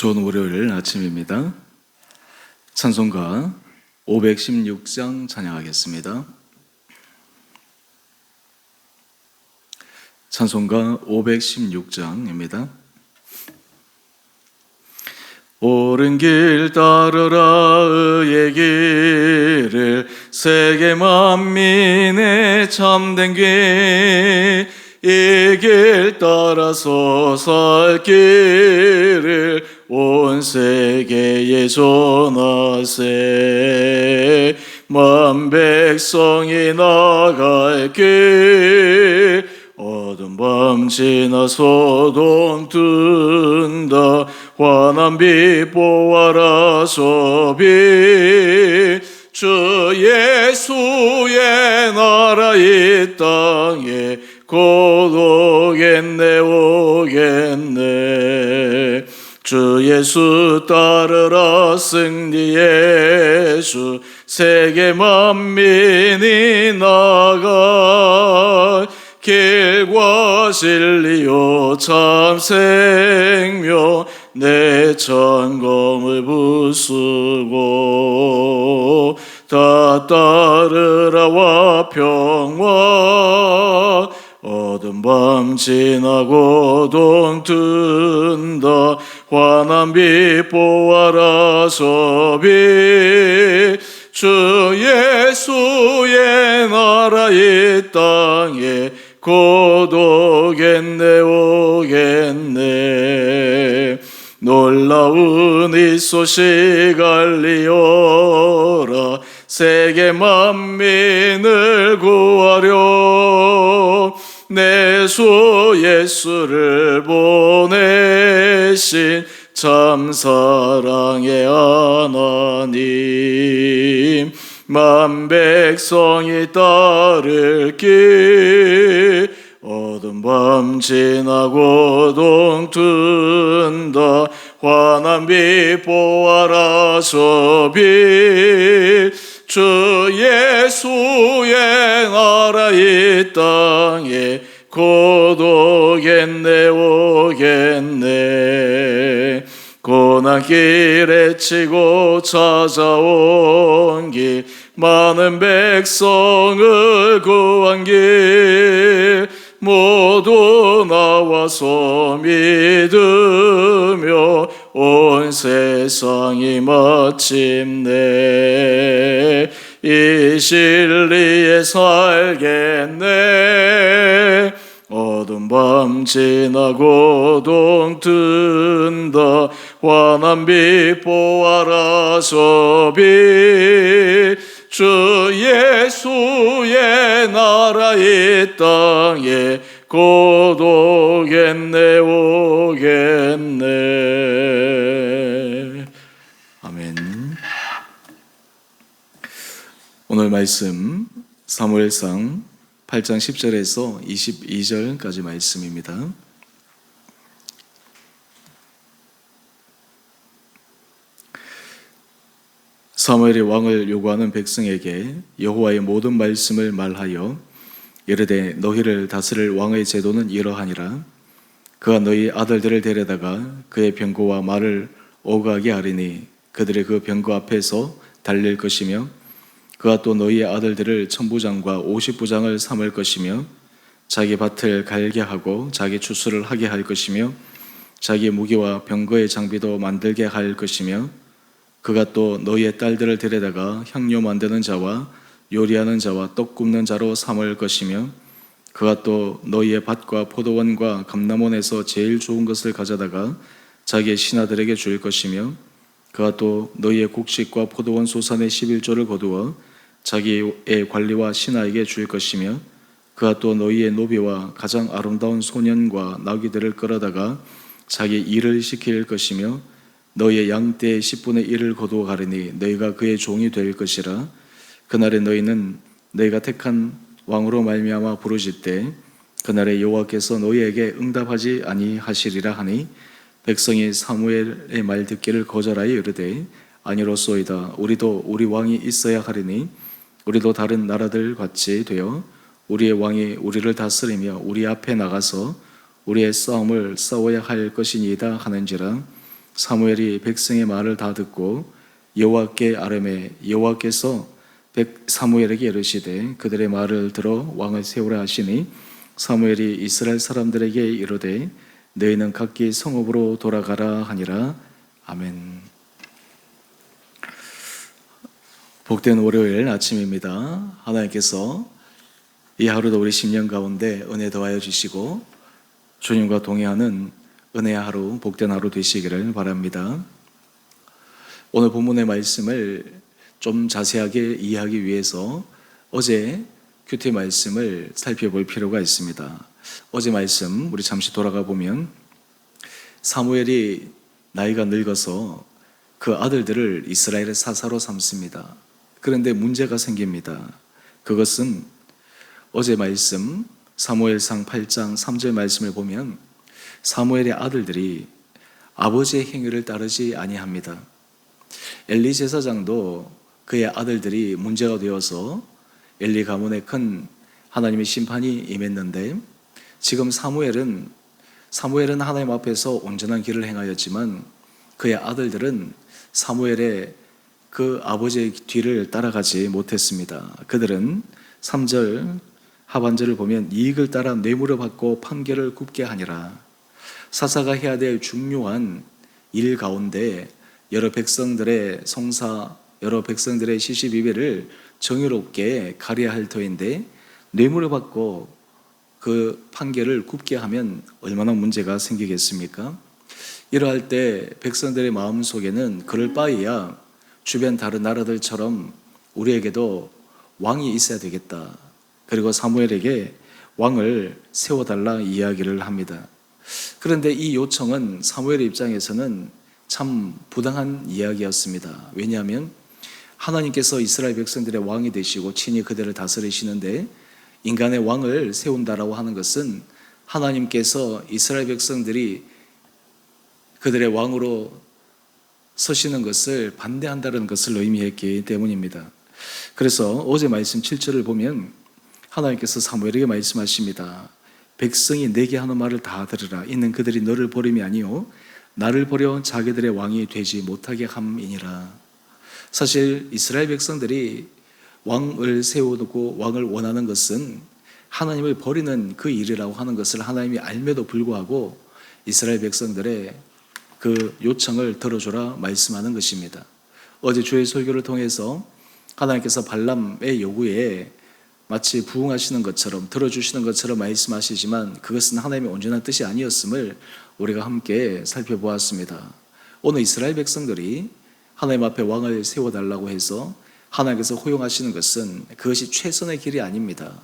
좋은 월요일 아침입니다. 찬송가 516장 찬양하겠습니다. 찬송가 516장입니다. 옳은 길 따르라 의의 길을 세계 만민의 참된 길 이 길 따라서 살 길을 온 세계에 전하세. 만 백성이 나갈 길 어두운 밤 지나 소동 뜬다. 환한 빛 보아라 소비 주 예수의 나라 이 땅에 곧 오겠네 오겠네. 주 예수 따르라 승리의 주 세계 만민이 나갈 길과 진리요 참 생명 내 천공을 부수고 다 따르라와 평화 어두운 밤 지나고 동 뜬다. 환한 빛 보아라 소비 주 예수의 나라 이 땅에 곧 오겠네 오겠네. 놀라운 이 소식 알리오라. 세계 만민을 구하려 내 주 예수를 보내신 참 사랑의 하나님. 만 백성이 따를 길 어두운 밤 지나고 동 뜬다. 환한 빛 보아라 소비 주 예수의 나라 이 땅에 곧 오겠네 오겠네. 고난길에 치고 찾아온 길 많은 백성을 구한 길 모두 나와서 믿으며 온 세상이 마침내 이 진리에 살겠네. 어두운 밤 지나고 동 뜬다. 환한 빛 보아라 소비 주 예수의 나라 이 땅에 곧 오겠네 오겠네. 아멘. 오늘 말씀 사무엘상 8장 10절에서 22절까지 말씀입니다. 사무엘이 왕을 요구하는 백성에게 여호와의 모든 말씀을 말하여 이르되 너희를 다스릴 왕의 제도는 이러하니라. 그가 너희 아들들을 데려다가 그의 병거와 말을 오가게 하리니 그들의 그 병거 앞에서 달릴 것이며 그가 또 너희의 아들들을 천부장과 50부장을 삼을 것이며 자기 밭을 갈게 하고 자기 추수를 하게 할 것이며 자기 무기와 병거의 장비도 만들게 할 것이며 그가 또 너희의 딸들을 데려다가 향료 만드는 자와 요리하는 자와 떡 굽는 자로 삼을 것이며 그가 또 너희의 밭과 포도원과 감람원에서 제일 좋은 것을 가져다가 자기의 신하들에게 줄 것이며 그가 또 너희의 곡식과 포도원 소산의 11조를 거두어 자기의 관리와 신하에게 줄 것이며 그가 또 너희의 노비와 가장 아름다운 소년과 나귀들을 끌어다가 자기 일을 시킬 것이며 너희의 양떼의 10분의 1을 거두어 가리니 너희가 그의 종이 될 것이라. 그날에 너희는 너희가 택한 왕으로 말미암아 부르짖되 그날에 여호와께서 너희에게 응답하지 아니하시리라 하니 백성이 사무엘의 말 듣기를 거절하여 이르되 아니로소이다. 우리도 우리 왕이 있어야 하리니 우리도 다른 나라들 같이 되어 우리의 왕이 우리를 다스리며 우리 앞에 나가서 우리의 싸움을 싸워야 할 것이니이다 하는지라. 사무엘이 백성의 말을 다 듣고 여호와께 아뢰매 여호와께서 사무엘에게 이르시되 그들의 말을 들어 왕을 세우라 하시니 사무엘이 이스라엘 사람들에게 이르되 너희는 각기 성읍으로 돌아가라 하니라. 아멘. 복된 월요일 아침입니다. 하나님께서 이 하루도 우리 심령 가운데 은혜 더하여 주시고 주님과 동행하는 은혜의 하루, 복된 하루 되시기를 바랍니다. 오늘 본문의 말씀을 좀 자세하게 이해하기 위해서 어제 큐티 말씀을 살펴볼 필요가 있습니다. 어제 말씀 우리 잠시 돌아가 보면 사무엘이 나이가 늙어서 그 아들들을 이스라엘의 사사로 삼습니다. 그런데 문제가 생깁니다. 그것은 어제 말씀 사무엘상 8장 3절 말씀을 보면 사무엘의 아들들이 아버지의 행위를 따르지 아니합니다. 엘리 제사장도 그의 아들들이 문제가 되어서 엘리 가문에 큰 하나님의 심판이 임했는데 지금 사무엘은 하나님 앞에서 온전한 길을 행하였지만 그의 아들들은 사무엘의 그 아버지의 뒤를 따라가지 못했습니다. 그들은 3절 하반절을 보면 이익을 따라 뇌물을 받고 판결을 굽게 하니라. 사사가 해야 될 중요한 일 가운데 여러 백성들의 성사, 여러 백성들의 시시비비를 정의롭게 가려야 할 터인데 뇌물을 받고 그 판결을 굽게 하면 얼마나 문제가 생기겠습니까? 이러할 때 백성들의 마음 속에는 그럴 바에야 주변 다른 나라들처럼 우리에게도 왕이 있어야 되겠다. 그리고 사무엘에게 왕을 세워달라 이야기를 합니다. 그런데 이 요청은 사무엘의 입장에서는 참 부당한 이야기였습니다. 왜냐하면 하나님께서 이스라엘 백성들의 왕이 되시고 친히 그들을 다스리시는데 인간의 왕을 세운다라고 하는 것은 하나님께서 이스라엘 백성들이 그들의 왕으로 서시는 것을 반대한다는 것을 의미했기 때문입니다. 그래서 어제 말씀 7절을 보면 하나님께서 사무엘에게 말씀하십니다. 백성이 내게 하는 말을 다 들으라. 이는 그들이 너를 버림이 아니요 나를 버려 자기들의 왕이 되지 못하게 함이니라. 사실 이스라엘 백성들이 왕을 세우고 왕을 원하는 것은 하나님을 버리는 그 일이라고 하는 것을 하나님이 알매도 불구하고 이스라엘 백성들의 그 요청을 들어줘라 말씀하는 것입니다. 어제 주의 설교를 통해서 하나님께서 발람의 요구에 마치 부응하시는 것처럼 들어주시는 것처럼 말씀하시지만 그것은 하나님의 온전한 뜻이 아니었음을 우리가 함께 살펴보았습니다. 오늘 이스라엘 백성들이 하나님 앞에 왕을 세워달라고 해서 하나님께서 허용하시는 것은 그것이 최선의 길이 아닙니다.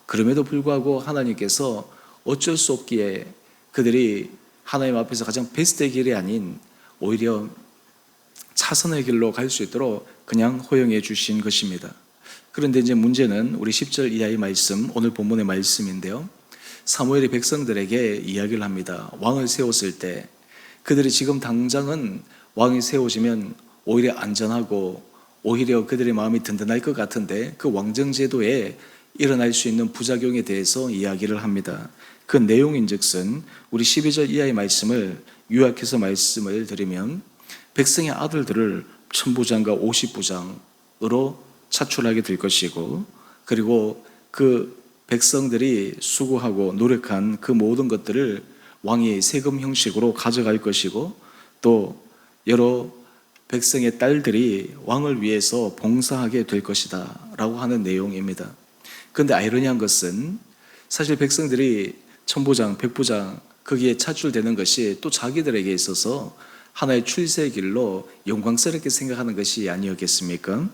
그럼에도 불구하고 하나님께서 어쩔 수 없기에 그들이 하나님 앞에서 가장 베스트의 길이 아닌 오히려 차선의 길로 갈 수 있도록 그냥 허용해 주신 것입니다. 그런데 이제 문제는 우리 10절 이하의 말씀, 오늘 본문의 말씀인데요. 사무엘이 백성들에게 이야기를 합니다. 왕을 세웠을 때 그들이 지금 당장은 왕이 세워지면 오히려 안전하고 오히려 그들의 마음이 든든할 것 같은데 그 왕정제도에 일어날 수 있는 부작용에 대해서 이야기를 합니다. 그 내용인즉슨 우리 12절 이하의 말씀을 요약해서 말씀을 드리면 백성의 아들들을 천부장과 50부장으로 차출하게 될 것이고 그리고 그 백성들이 수고하고 노력한 그 모든 것들을 왕이 세금 형식으로 가져갈 것이고 또 여러 백성의 딸들이 왕을 위해서 봉사하게 될 것이다 라고 하는 내용입니다. 그런데 아이러니한 것은 사실 백성들이 천부장, 백부장 거기에 차출되는 것이 또 자기들에게 있어서 하나의 출세의 길로 영광스럽게 생각하는 것이 아니었겠습니까?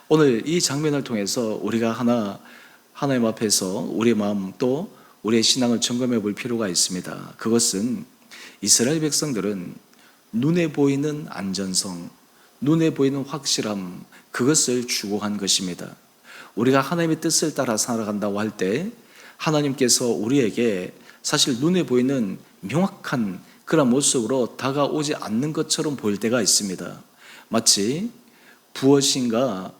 오늘 이 장면을 통해서 우리가 하나님 앞에서 우리의 마음 또 우리의 신앙을 점검해 볼 필요가 있습니다. 그것은 이스라엘 백성들은 눈에 보이는 안전성, 눈에 보이는 확실함, 그것을 추구한 것입니다. 우리가 하나님의 뜻을 따라 살아간다고 할 때 하나님께서 우리에게 사실 눈에 보이는 명확한 그런 모습으로 다가오지 않는 것처럼 보일 때가 있습니다. 마치 부어신과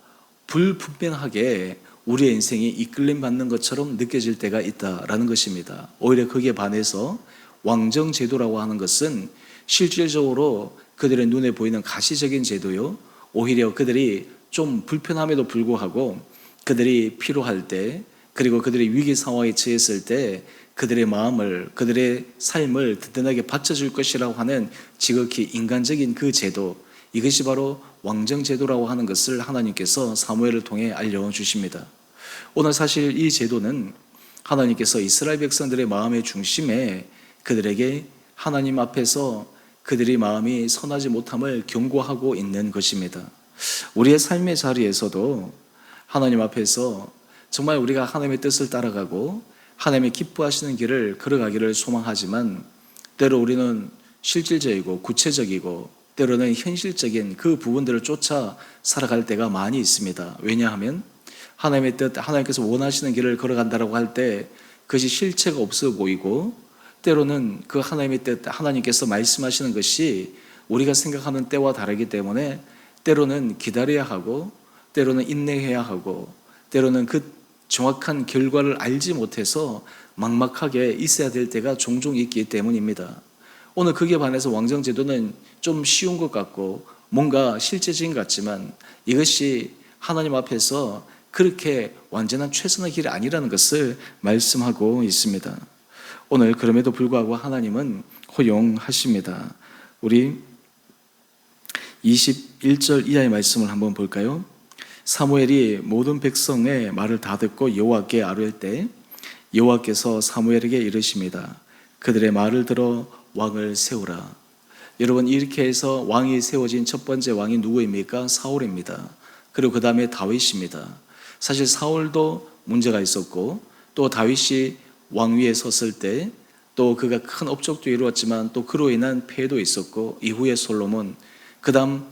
불분명하게 우리의 인생이 이끌림 받는 것처럼 느껴질 때가 있다라는 것입니다. 오히려 거기에 반해서 왕정제도라고 하는 것은 실질적으로 그들의 눈에 보이는 가시적인 제도요, 오히려 그들이 좀 불편함에도 불구하고 그들이 필요할 때, 그리고 그들이 위기 상황에 처했을 때 그들의 마음을, 그들의 삶을 든든하게 받쳐줄 것이라고 하는 지극히 인간적인 그 제도, 이것이 바로 왕정제도라고 하는 것을 하나님께서 사무엘을 통해 알려주십니다. 오늘 사실 이 제도는 하나님께서 이스라엘 백성들의 마음의 중심에 그들에게 하나님 앞에서 그들의 마음이 선하지 못함을 경고하고 있는 것입니다. 우리의 삶의 자리에서도 하나님 앞에서 정말 우리가 하나님의 뜻을 따라가고 하나님의 기뻐하시는 길을 걸어가기를 소망하지만, 때로 우리는 실질적이고 구체적이고 때로는 현실적인 그 부분들을 쫓아 살아갈 때가 많이 있습니다. 왜냐하면 하나님의 뜻, 하나님께서 원하시는 길을 걸어간다고 할 때 그것이 실체가 없어 보이고, 때로는 그 하나님의 뜻, 하나님께서 말씀하시는 것이 우리가 생각하는 때와 다르기 때문에 때로는 기다려야 하고, 때로는 인내해야 하고, 때로는 그 정확한 결과를 알지 못해서 막막하게 있어야 될 때가 종종 있기 때문입니다. 오늘 그에 반해서 왕정제도는 좀 쉬운 것 같고 뭔가 실제적인 것 같지만, 이것이 하나님 앞에서 그렇게 완전한 최선의 길이 아니라는 것을 말씀하고 있습니다. 오늘 그럼에도 불구하고 하나님은 허용하십니다. 우리 21절 이하의 말씀을 한번 볼까요? 사무엘이 모든 백성의 말을 다 듣고 여호와께 아뢰을 때 여호와께서 사무엘에게 이르십니다. 그들의 말을 들어 왕을 세우라. 여러분, 이렇게 해서 왕이 세워진 첫 번째 왕이 누구입니까? 사울입니다. 그리고 그 다음에 다윗입니다. 사실 사울도 문제가 있었고, 또 다윗이 왕위에 섰을 때 또 그가 큰 업적도 이루었지만 또 그로 인한 폐해도 있었고, 이후에 솔로몬, 그 다음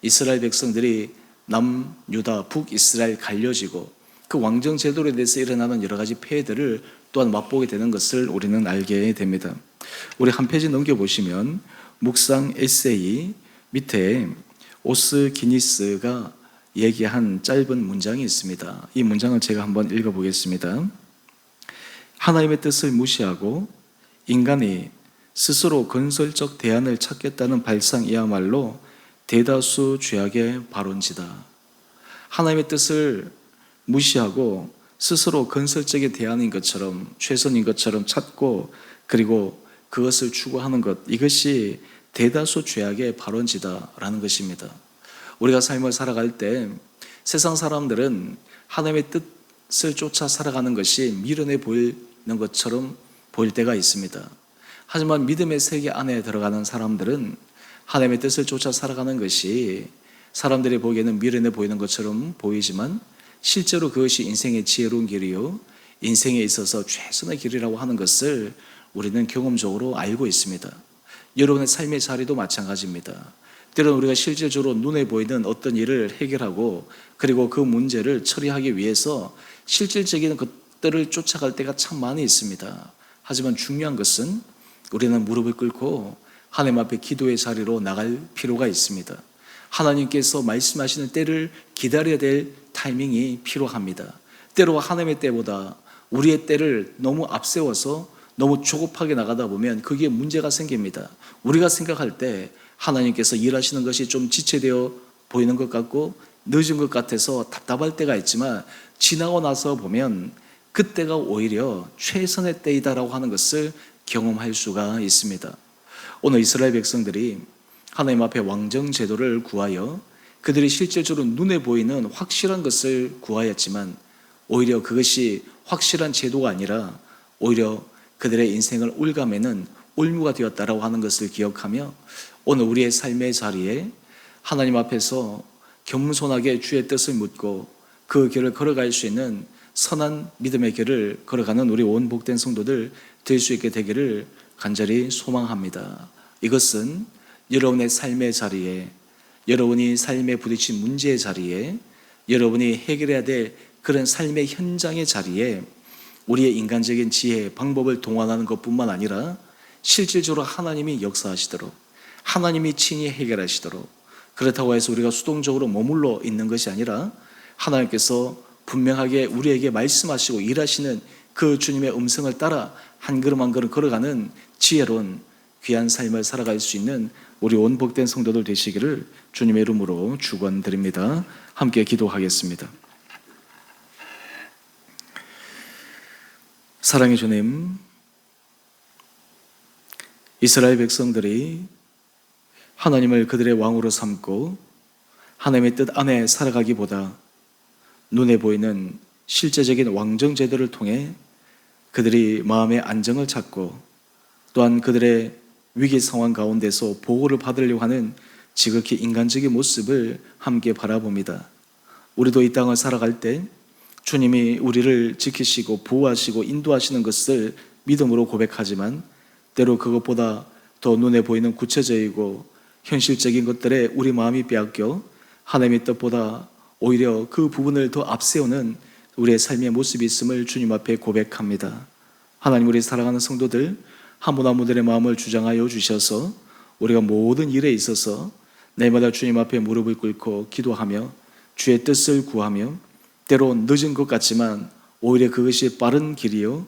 이스라엘 백성들이 남유다, 북이스라엘 갈려지고 그 왕정 제도에 대해서 일어나는 여러 가지 폐해들을 또한 맛보게 되는 것을 우리는 알게 됩니다. 우리 한 페이지 넘겨보시면 묵상 에세이 밑에 오스 기니스가 얘기한 짧은 문장이 있습니다. 이 문장을 제가 한번 읽어보겠습니다. 하나님의 뜻을 무시하고 인간이 스스로 건설적 대안을 찾겠다는 발상이야말로 대다수 죄악의 발원지다. 하나님의 뜻을 무시하고 스스로 건설적인 대안인 것처럼, 최선인 것처럼 찾고 그리고 그것을 추구하는 것, 이것이 대다수 죄악의 발원지다라는 것입니다. 우리가 삶을 살아갈 때 세상 사람들은 하나님의 뜻을 쫓아 살아가는 것이 미련해 보이는 것처럼 보일 때가 있습니다. 하지만 믿음의 세계 안에 들어가는 사람들은 하나님의 뜻을 쫓아 살아가는 것이 사람들이 보기에는 미련해 보이는 것처럼 보이지만 실제로 그것이 인생의 지혜로운 길이요, 인생에 있어서 최선의 길이라고 하는 것을 우리는 경험적으로 알고 있습니다. 여러분의 삶의 자리도 마찬가지입니다. 때로는 우리가 실질적으로 눈에 보이는 어떤 일을 해결하고 그리고 그 문제를 처리하기 위해서 실질적인 것들을 쫓아갈 때가 참 많이 있습니다. 하지만 중요한 것은 우리는 무릎을 꿇고 하나님 앞에 기도의 자리로 나갈 필요가 있습니다. 하나님께서 말씀하시는 때를 기다려야 될 타이밍이 필요합니다. 때로 하나님의 때보다 우리의 때를 너무 앞세워서 너무 조급하게 나가다 보면 그게 문제가 생깁니다. 우리가 생각할 때 하나님께서 일하시는 것이 좀 지체되어 보이는 것 같고 늦은 것 같아서 답답할 때가 있지만, 지나고 나서 보면 그때가 오히려 최선의 때이다라고 하는 것을 경험할 수가 있습니다. 오늘 이스라엘 백성들이 하나님 앞에 왕정 제도를 구하여 그들이 실질적으로 눈에 보이는 확실한 것을 구하였지만 오히려 그것이 확실한 제도가 아니라 오히려 그들의 인생을 올가매는 올무가 되었다라고 하는 것을 기억하며 오늘 우리의 삶의 자리에 하나님 앞에서 겸손하게 주의 뜻을 묻고 그 길을 걸어갈 수 있는 선한 믿음의 길을 걸어가는 우리 온 복된 성도들 될 수 있게 되기를 간절히 소망합니다. 이것은 여러분의 삶의 자리에, 여러분이 삶에 부딪힌 문제의 자리에, 여러분이 해결해야 될 그런 삶의 현장의 자리에 우리의 인간적인 지혜, 방법을 동원하는 것뿐만 아니라 실질적으로 하나님이 역사하시도록, 하나님이 친히 해결하시도록, 그렇다고 해서 우리가 수동적으로 머물러 있는 것이 아니라 하나님께서 분명하게 우리에게 말씀하시고 일하시는 그 주님의 음성을 따라 한 걸음 한 걸음 걸어가는 지혜로운, 귀한 삶을 살아갈 수 있는 우리 온 복된 성도들 되시기를 주님의 이름으로 축원드립니다. 함께 기도하겠습니다. 사랑의 주님, 이스라엘 백성들이 하나님을 그들의 왕으로 삼고 하나님의 뜻 안에 살아가기보다 눈에 보이는 실제적인 왕정 제도를 통해 그들이 마음의 안정을 찾고 또한 그들의 위기 상황 가운데서 보호를 받으려고 하는 지극히 인간적인 모습을 함께 바라봅니다. 우리도 이 땅을 살아갈 때 주님이 우리를 지키시고 보호하시고 인도하시는 것을 믿음으로 고백하지만 때로 그것보다 더 눈에 보이는 구체적이고 현실적인 것들에 우리 마음이 빼앗겨 하나님의 뜻보다 오히려 그 부분을 더 앞세우는 우리의 삶의 모습이 있음을 주님 앞에 고백합니다. 하나님, 우리 사랑하는 성도들 한 분 한 분들의 마음을 주장하여 주셔서 우리가 모든 일에 있어서 날마다 주님 앞에 무릎을 꿇고 기도하며 주의 뜻을 구하며 때로 늦은 것 같지만 오히려 그것이 빠른 길이요,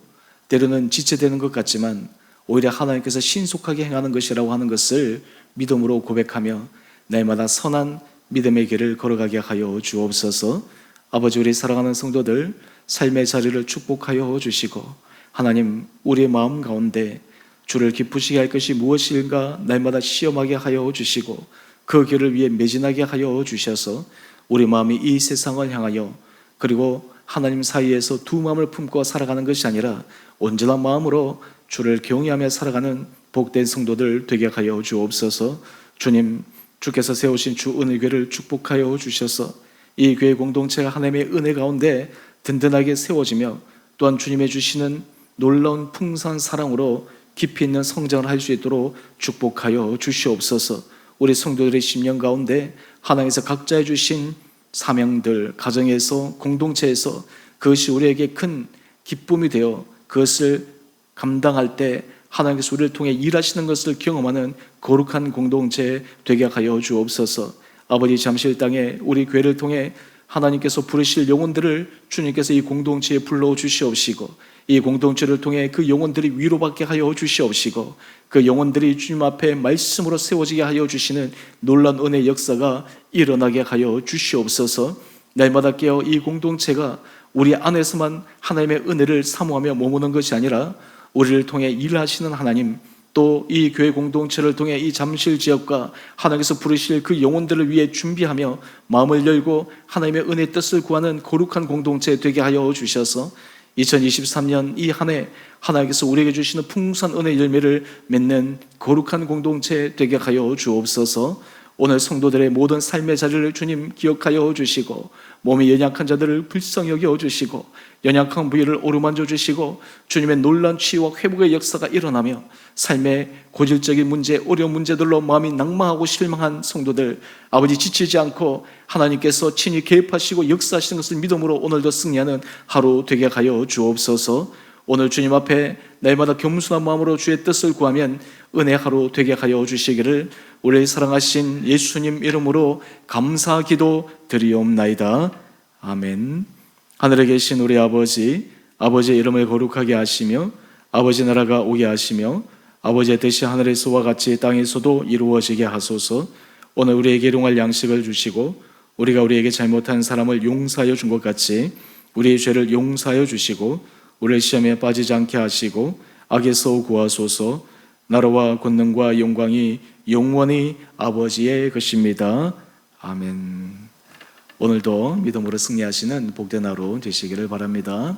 때로는 지체되는 것 같지만 오히려 하나님께서 신속하게 행하는 것이라고 하는 것을 믿음으로 고백하며 날마다 선한 믿음의 길을 걸어가게 하여 주옵소서. 아버지, 우리 사랑하는 성도들 삶의 자리를 축복하여 주시고 하나님, 우리의 마음 가운데 주를 기쁘시게 할 것이 무엇인가 날마다 시험하게 하여 주시고 그 길을 위해 매진하게 하여 주셔서 우리 마음이 이 세상을 향하여 그리고 하나님 사이에서 두 마음을 품고 살아가는 것이 아니라 온전한 마음으로 주를 경외하며 살아가는 복된 성도들 되게 하여 주옵소서. 주님, 주께서 세우신 주 은혜교회를 축복하여 주셔서 이 교회 공동체가 하나님의 은혜 가운데 든든하게 세워지며 또한 주님의 주시는 놀라운 풍성한 사랑으로 깊이 있는 성장을 할 수 있도록 축복하여 주시옵소서. 우리 성도들의 심령 가운데 하나님께서 각자의 주신 사명들, 가정에서, 공동체에서 그것이 우리에게 큰 기쁨이 되어 그것을 감당할 때 하나님께서 우리를 통해 일하시는 것을 경험하는 거룩한 공동체 되게 하여 주옵소서. 아버지, 잠실 땅에 우리 교회를 통해 하나님께서 부르실 영혼들을 주님께서 이 공동체에 불러 주시옵시고 이 공동체를 통해 그 영혼들이 위로받게 하여 주시옵시고 그 영혼들이 주님 앞에 말씀으로 세워지게 하여 주시는 놀라운 은혜의 역사가 일어나게 하여 주시옵소서. 날마다 깨어 이 공동체가 우리 안에서만 하나님의 은혜를 사모하며 머무는 것이 아니라 우리를 통해 일하시는 하나님, 또 이 교회 공동체를 통해 이 잠실 지역과 하나님께서 부르실 그 영혼들을 위해 준비하며 마음을 열고 하나님의 은혜의 뜻을 구하는 거룩한 공동체 되게 하여 주셔서 2023년 이 한 해 하나님께서 우리에게 주시는 풍성한 은혜의 열매를 맺는 거룩한 공동체 되게 하여 주옵소서. 오늘 성도들의 모든 삶의 자리를 주님 기억하여 주시고 몸이 연약한 자들을 불쌍히 여겨 주시고 연약한 부위를 오르만져 주시고 주님의 놀라운 치유와 회복의 역사가 일어나며 삶의 고질적인 문제, 어려운 문제들로 마음이 낭망하고 실망한 성도들, 아버지 지치지 않고 하나님께서 친히 개입하시고 역사하시는 것을 믿음으로 오늘도 승리하는 하루 되게 하여 주옵소서. 오늘 주님 앞에 날마다 겸손한 마음으로 주의 뜻을 구하면 은혜 하루 되게 하여 주시기를 우리를 사랑하신 예수님 이름으로 감사 기도 드리옵나이다. 아멘. 하늘에 계신 우리 아버지, 아버지의 이름을 거룩하게 하시며 아버지 나라가 오게 하시며 아버지의 뜻이 하늘에서와 같이 땅에서도 이루어지게 하소서. 오늘 우리에게 일용할 양식을 주시고 우리가 우리에게 잘못한 사람을 용서하여 준 것 같이 우리의 죄를 용서하여 주시고 우리를 시험에 빠지지 않게 하시고 악에서 구하소서. 나라와 권능과 영광이 영원히 아버지의 것입니다. 아멘. 오늘도 믿음으로 승리하시는 복된 하루 되시기를 바랍니다.